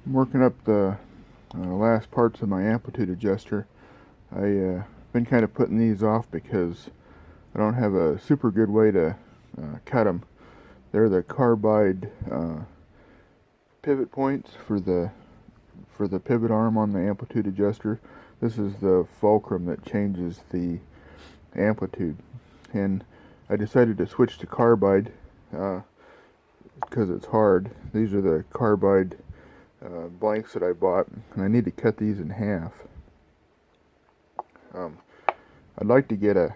I'm working up the last parts of my amplitude adjuster. I've been kind of putting these off because I don't have a super good way to cut them. They're the carbide pivot points for the pivot arm on the amplitude adjuster. This is the fulcrum that changes the amplitude, and I decided to switch to carbide because it's hard. These are the carbide blanks that I bought, and I need to cut these in half. I'd like to get a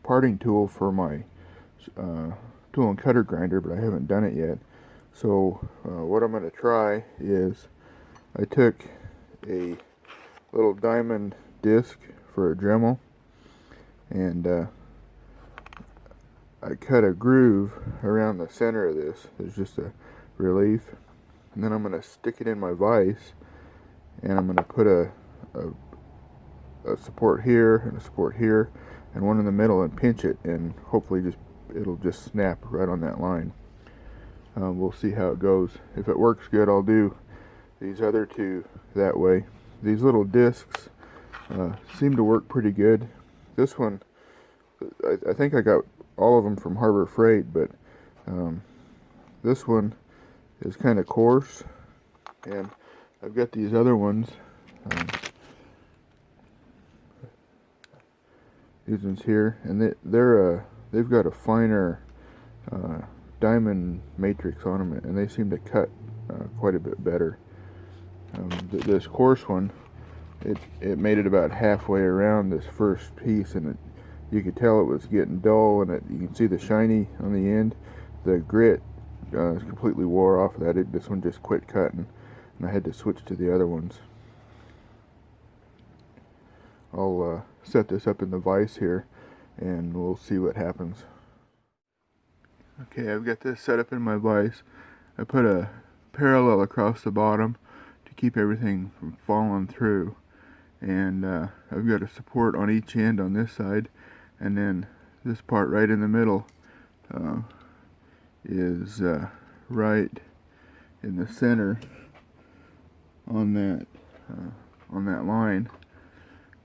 parting tool for my tool and cutter grinder, but I haven't done it yet. So what I'm going to try is, I took a little diamond disc for a Dremel, and I cut a groove around the center of this. There's just a relief, and then I'm going to stick it in my vise, and I'm going to put a support here and a support here and one in the middle, and pinch it, and hopefully it'll just snap right on that line. We'll see how it goes. If it works good, I'll do these other two that way. These little discs seem to work pretty good. This one, I think I got all of them from Harbor Freight, but this one is kind of coarse, and I've got these other ones. These ones here, and they've got a finer diamond matrix on them, and they seem to cut quite a bit better. This coarse one, it made it about halfway around this first piece, and you could tell it was getting dull, and you can see the shiny on the end. The grit completely wore off of that. This one just quit cutting, and I had to switch to the other ones. I'll set this up in the vise here, and we'll see what happens. Okay, I've got this set up in my vise. I put a parallel across the bottom to keep everything from falling through, and I've got a support on each end on this side, and then this part right in the middle is right in the center on that line.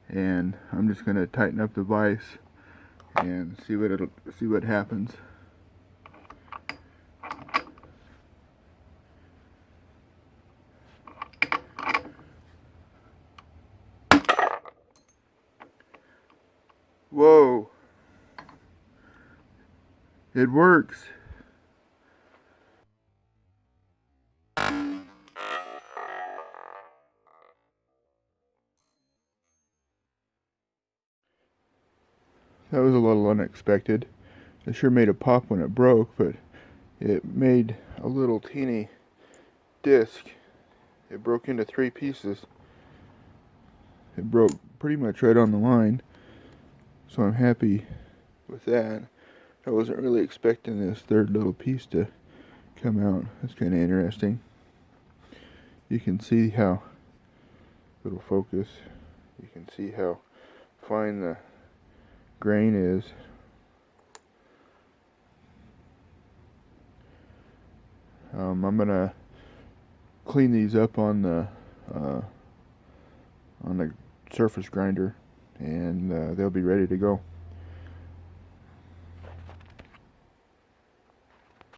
And I'm just going to tighten up the vise and see what happens. Whoa! It works. That was a little unexpected. It sure made a pop when it broke, but it made a little teeny disc. It broke into 3 pieces. It broke pretty much right on the line, so I'm happy with that. I wasn't really expecting this third little piece to come out. That's kind of interesting. You can see how, little focus, you can see how fine the grain is. I'm gonna clean these up on the surface grinder, and they'll be ready to go.